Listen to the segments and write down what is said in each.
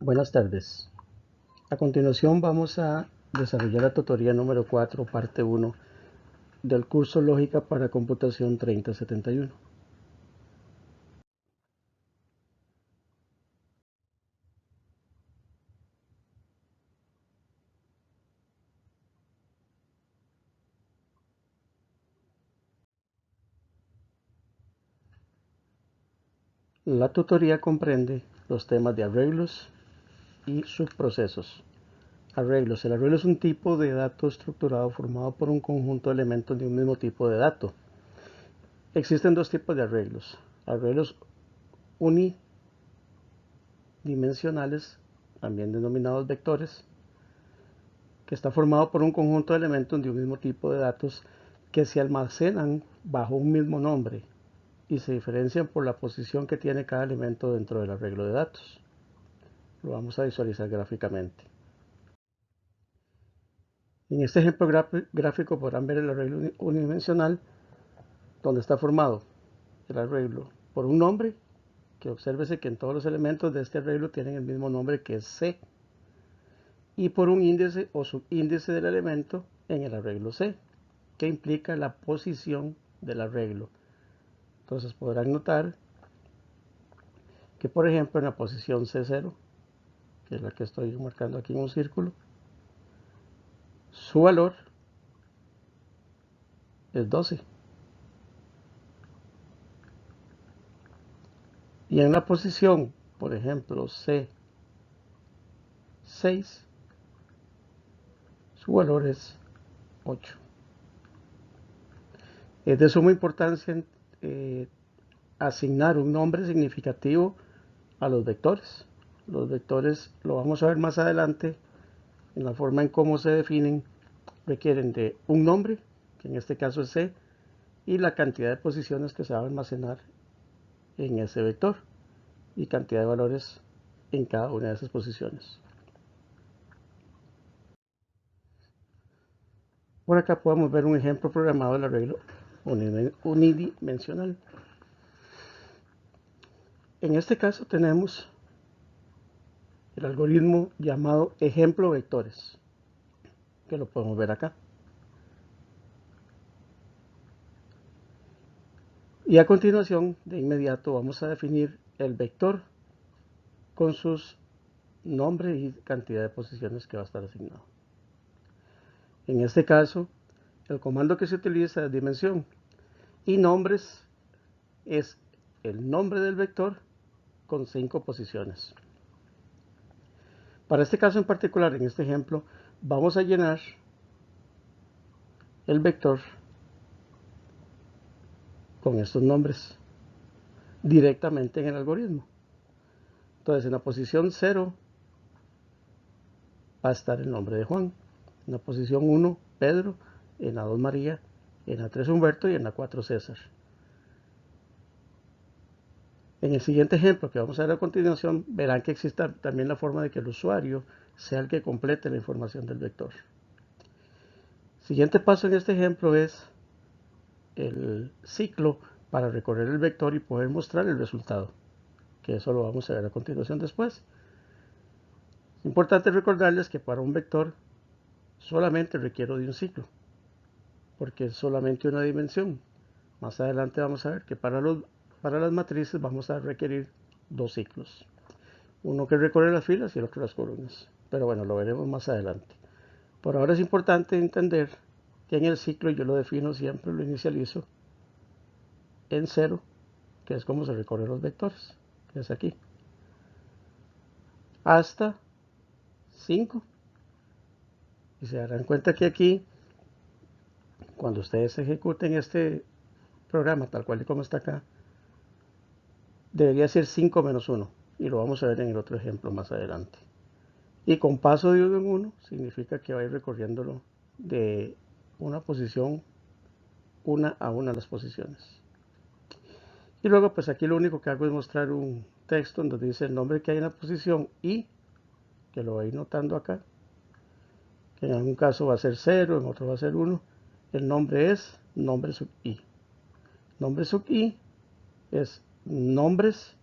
Buenas tardes. A continuación vamos a desarrollar la tutoría número 4, parte 1 del curso Lógica para Computación 3071. La tutoría comprende los temas de arreglos y subprocesos. Arreglos. El arreglo es un tipo de dato estructurado formado por un conjunto de elementos de un mismo tipo de dato. Existen dos tipos de arreglos. Arreglos unidimensionales, también denominados vectores, que está formado por un conjunto de elementos de un mismo tipo de datos que se almacenan bajo un mismo nombre y se diferencian por la posición que tiene cada elemento dentro del arreglo de datos. Lo vamos a visualizar gráficamente. En este ejemplo gráfico podrán ver el arreglo unidimensional, donde está formado el arreglo por un nombre, que obsérvese que en todos los elementos de este arreglo tienen el mismo nombre, que es C, y por un índice o subíndice del elemento en el arreglo C, que implica la posición del arreglo. Entonces podrán notar que, por ejemplo, en la posición C0, que es la que estoy marcando aquí en un círculo, su valor es 12. Y en la posición, por ejemplo, C6, su valor es 8. Es de suma importancia asignar un nombre significativo a los vectores. Los vectores, lo vamos a ver más adelante, en la forma en cómo se definen, requieren de un nombre, que en este caso es C, y la cantidad de posiciones que se va a almacenar en ese vector y cantidad de valores en cada una de esas posiciones. Por acá podemos ver un ejemplo programado del arreglo unidimensional. En este caso tenemos el algoritmo llamado ejemplo vectores, que lo podemos ver acá. Y a continuación, de inmediato, vamos a definir el vector con sus nombres y cantidad de posiciones que va a estar asignado. En este caso, el comando que se utiliza es dimensión y nombres es el nombre del vector con 5 posiciones. Para este caso en particular, en este ejemplo, vamos a llenar el vector con estos nombres directamente en el algoritmo. Entonces, en la posición 0 va a estar el nombre de Juan, en la posición 1 Pedro, en la 2 María, en la 3 Humberto y en la 4 César. En el siguiente ejemplo que vamos a ver a continuación, verán que existe también la forma de que el usuario sea el que complete la información del vector. Siguiente paso en este ejemplo es el ciclo para recorrer el vector y poder mostrar el resultado, que eso lo vamos a ver a continuación después. Es importante recordarles que para un vector solamente requiero de un ciclo, porque es solamente una dimensión. Más adelante vamos a ver que para las matrices vamos a requerir dos ciclos, uno que recorre las filas y el otro las columnas, pero bueno, lo veremos más adelante. Por ahora es importante entender que en el ciclo yo lo defino siempre, lo inicializo en 0, que es como se recorren los vectores, que es aquí, hasta 5. Y se darán cuenta que aquí, cuando ustedes ejecuten este programa tal cual y como está acá, debería ser 5 menos 1, y lo vamos a ver en el otro ejemplo más adelante. Y con paso de 1 en 1 significa que va a ir recorriéndolo de una posición, una a una de las posiciones. Y luego pues aquí lo único que hago es mostrar un texto donde dice el nombre que hay en la posición y, que lo voy a ir notando acá, que en algún caso va a ser 0, en otro va a ser 1. El nombre es nombre sub i. Nombre sub i es nombres,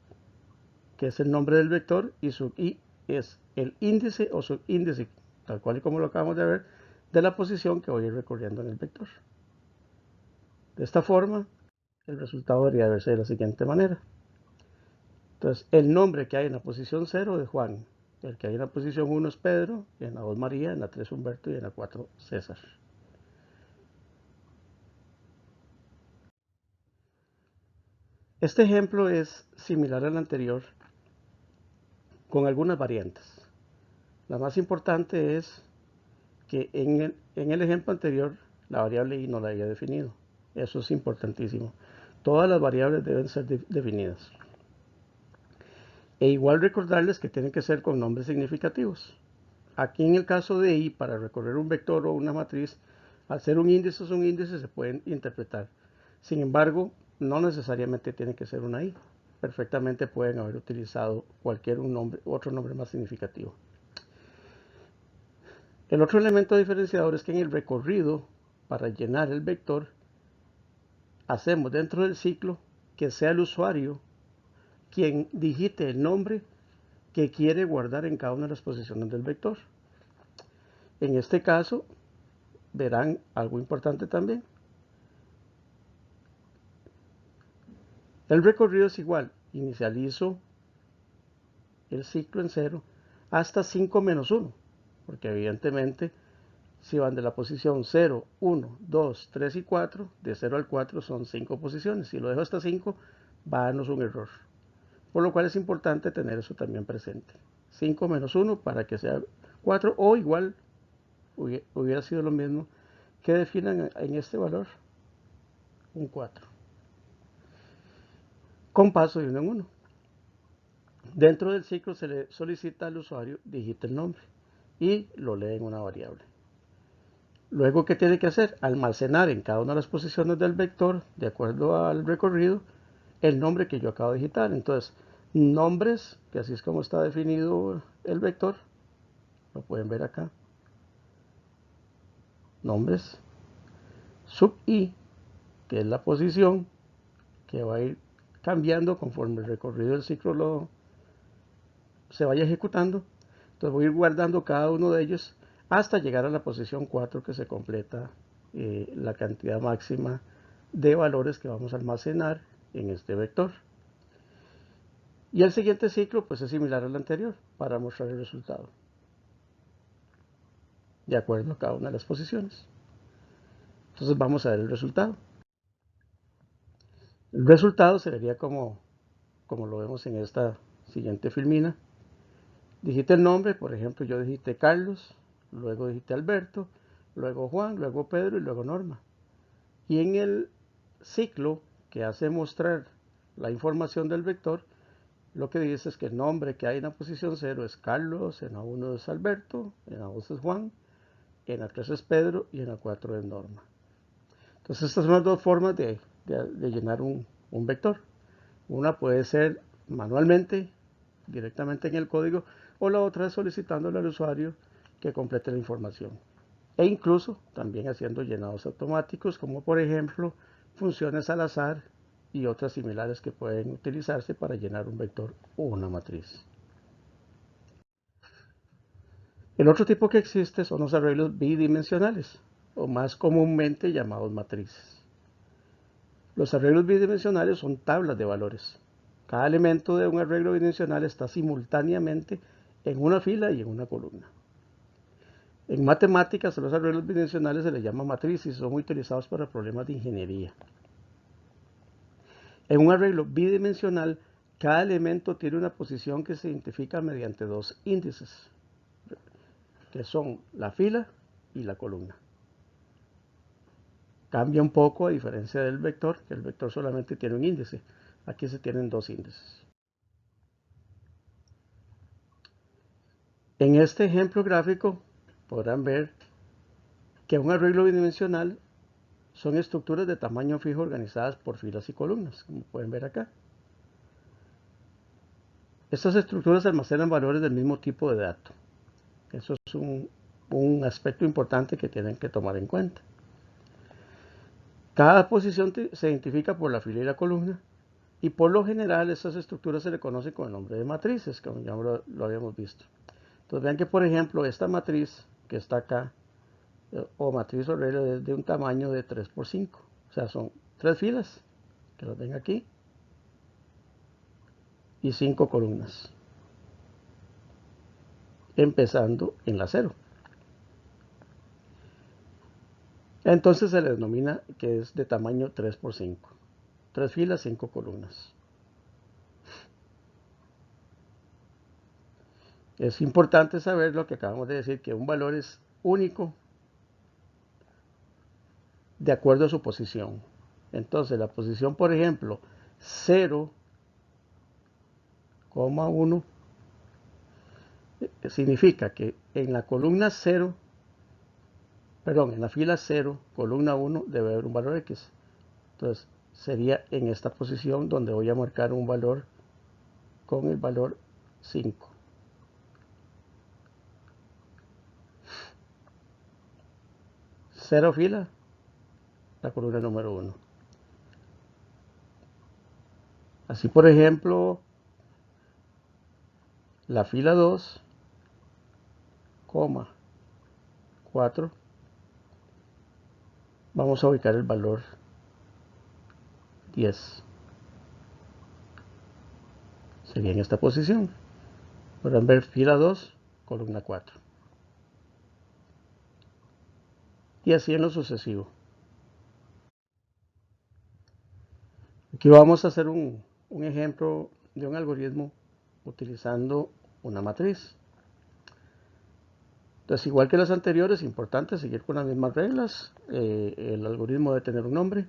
que es el nombre del vector, y sub i es el índice o subíndice, tal cual y como lo acabamos de ver, de la posición que voy a ir recorriendo en el vector. De esta forma, el resultado debería verse de la siguiente manera. Entonces, el nombre que hay en la posición 0 es Juan, el que hay en la posición 1 es Pedro, en la 2 María, en la 3 Humberto y en la 4 César. Este ejemplo es similar al anterior con algunas variantes. La más importante es que en el ejemplo anterior la variable i no la había definido. Eso es importantísimo. Todas las variables deben ser definidas. E igual recordarles que tienen que ser con nombres significativos. Aquí en el caso de i, para recorrer un vector o una matriz, al ser un índice o subíndice se pueden interpretar. Sin embargo, no necesariamente tiene que ser una i. Perfectamente pueden haber utilizado otro nombre más significativo. El otro elemento diferenciador es que en el recorrido, para llenar el vector, hacemos dentro del ciclo que sea el usuario quien digite el nombre que quiere guardar en cada una de las posiciones del vector. En este caso, verán algo importante también. El recorrido es igual. Inicializo el ciclo en 0 hasta 5 menos 1, porque evidentemente si van de la posición 0, 1, 2, 3 y 4, de 0 al 4 son 5 posiciones. Si lo dejo hasta 5, va a darnos un error. Por lo cual es importante tener eso también presente. 5 menos 1 para que sea 4 o igual hubiera sido lo mismo que definan en este valor un 4. Con paso de 1 en 1. Dentro del ciclo se le solicita al usuario digite el nombre y lo lee en una variable. Luego, ¿qué tiene que hacer? Almacenar en cada una de las posiciones del vector, de acuerdo al recorrido, el nombre que yo acabo de digitar. Entonces, nombres, que así es como está definido el vector, lo pueden ver acá. Nombres, sub i, que es la posición que va a ir cambiando conforme el recorrido del ciclo se vaya ejecutando. Entonces voy a ir guardando cada uno de ellos hasta llegar a la posición 4 que se completa la cantidad máxima de valores que vamos a almacenar en este vector. Y el siguiente ciclo pues es similar al anterior para mostrar el resultado de acuerdo a cada una de las posiciones. Entonces vamos a ver el resultado. El resultado se vería como lo vemos en esta siguiente filmina. Digité el nombre, por ejemplo, yo digité Carlos, luego digité Alberto, luego Juan, luego Pedro y luego Norma. Y en el ciclo que hace mostrar la información del vector, lo que dice es que el nombre que hay en la posición 0 es Carlos, en la 1 es Alberto, en la 2 es Juan, en la 3 es Pedro y en la 4 es Norma. Entonces estas son las dos formas de llenar un vector. Una puede ser manualmente, directamente en el código, o la otra es solicitándole al usuario que complete la información. E incluso también haciendo llenados automáticos, como por ejemplo funciones al azar y otras similares que pueden utilizarse para llenar un vector o una matriz. El otro tipo que existe son los arreglos bidimensionales, o más comúnmente llamados matrices. Los arreglos bidimensionales son tablas de valores. Cada elemento de un arreglo bidimensional está simultáneamente en una fila y en una columna. En matemáticas, a los arreglos bidimensionales se les llama matrices y son utilizados para problemas de ingeniería. En un arreglo bidimensional, cada elemento tiene una posición que se identifica mediante dos índices, que son la fila y la columna. Cambia un poco a diferencia del vector, que el vector solamente tiene un índice. Aquí se tienen dos índices. En este ejemplo gráfico podrán ver que un arreglo bidimensional son estructuras de tamaño fijo organizadas por filas y columnas, como pueden ver acá. Estas estructuras almacenan valores del mismo tipo de dato. Eso es un aspecto importante que tienen que tomar en cuenta. Cada posición se identifica por la fila y la columna Y por lo general estas estructuras se le conocen con el nombre de matrices, como ya lo habíamos visto. Entonces vean que por ejemplo esta matriz que está acá, o matriz O'Reilly, es de un tamaño de 3 por 5. O sea, son 3 filas, que las ven aquí, y 5 columnas, empezando en la 0. Entonces se le denomina que es de tamaño 3 por 5. 3 filas, 5 columnas. Es importante saber lo que acabamos de decir, que un valor es único de acuerdo a su posición. Entonces la posición, por ejemplo, 0,1 significa que en la columna 0, perdón, en la fila 0, columna 1, debe haber un valor X. Entonces sería en esta posición donde voy a marcar un valor con el valor 5. Cero fila, la columna número 1. Así por ejemplo, la fila 2, 4, vamos a ubicar el valor 10. Sería en esta posición. Podrán ver fila 2, columna 4. Y así en lo sucesivo. Aquí vamos a hacer un ejemplo de un algoritmo utilizando una matriz. Entonces, igual que las anteriores, es importante seguir con las mismas reglas. El algoritmo debe tener un nombre.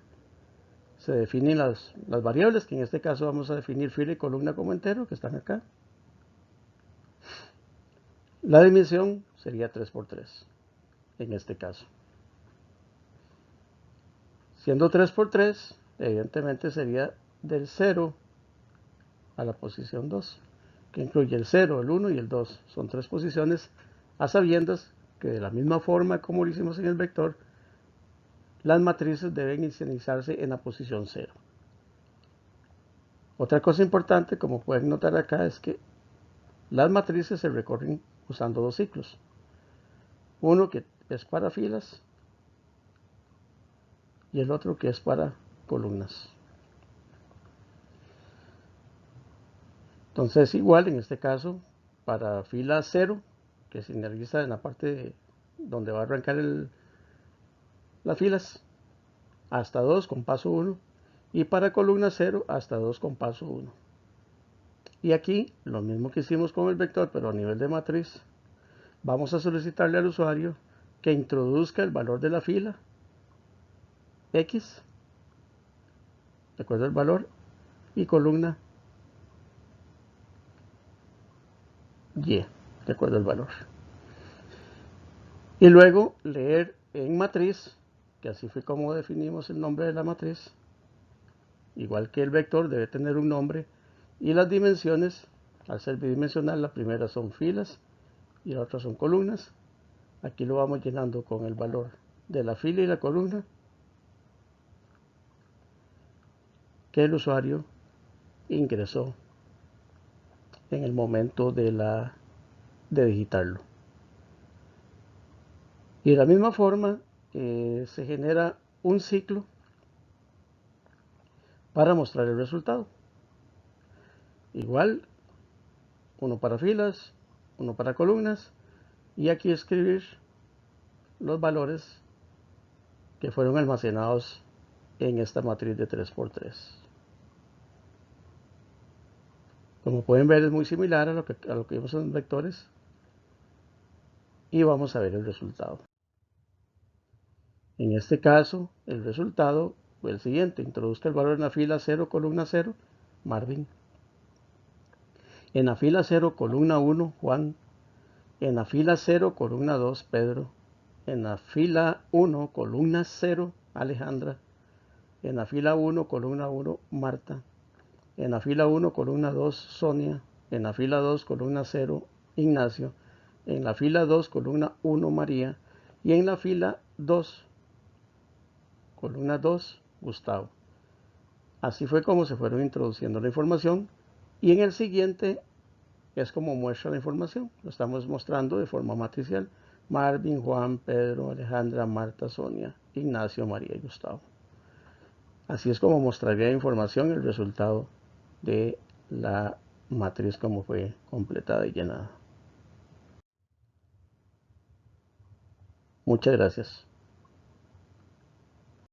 Se definen las variables, que en este caso vamos a definir fila y columna como entero, que están acá. La dimensión sería 3 por 3, en este caso. Siendo 3 por 3, evidentemente sería del 0 a la posición 2, que incluye el 0, el 1 y el 2. Son 3 posiciones, a sabiendas que de la misma forma como lo hicimos en el vector, las matrices deben inicializarse en la posición 0. Otra cosa importante, como pueden notar acá, es que las matrices se recorren usando dos ciclos. Uno que es para filas y el otro que es para columnas. Entonces igual en este caso, para fila 0, que se inicializa en la parte donde va a arrancar las filas, hasta 2 con paso 1, y para columna 0 hasta 2 con paso 1. Y aquí lo mismo que hicimos con el vector, pero a nivel de matriz, vamos a solicitarle al usuario que introduzca el valor de la fila X, de acuerdo al valor, y columna Y, de acuerdo al valor. Y luego leer en matriz, que así fue como definimos el nombre de la matriz, igual que el vector debe tener un nombre, y las dimensiones, al ser bidimensional, la primera son filas y la otra son columnas. Aquí lo vamos llenando con el valor de la fila y la columna que el usuario ingresó en el momento de digitarlo. Y de la misma forma se genera un ciclo para mostrar el resultado. Igual, uno para filas, uno para columnas, y aquí escribir los valores que fueron almacenados en esta matriz de 3×3. Como pueden ver, es muy similar a lo que vimos en vectores, y vamos a ver el resultado. En este caso, el resultado fue el siguiente: introduzca el valor en la fila 0, columna 0, Marvin. En la fila 0, columna 1, Juan. En la fila 0, columna 2, Pedro. En la fila 1, columna 0, Alejandra. En la fila 1, columna 1, Marta. En la fila 1, columna 2, Sonia. En la fila 2, columna 0, Ignacio. En la fila 2, columna 1, María. Y en la fila 2, columna 2, Gustavo. Así fue como se fueron introduciendo la información, y en el siguiente es como muestra la información. Lo estamos mostrando de forma matricial. Marvin, Juan, Pedro, Alejandra, Marta, Sonia, Ignacio, María y Gustavo. Así es como mostraría la información el resultado de la matriz como fue completada y llenada. Muchas gracias.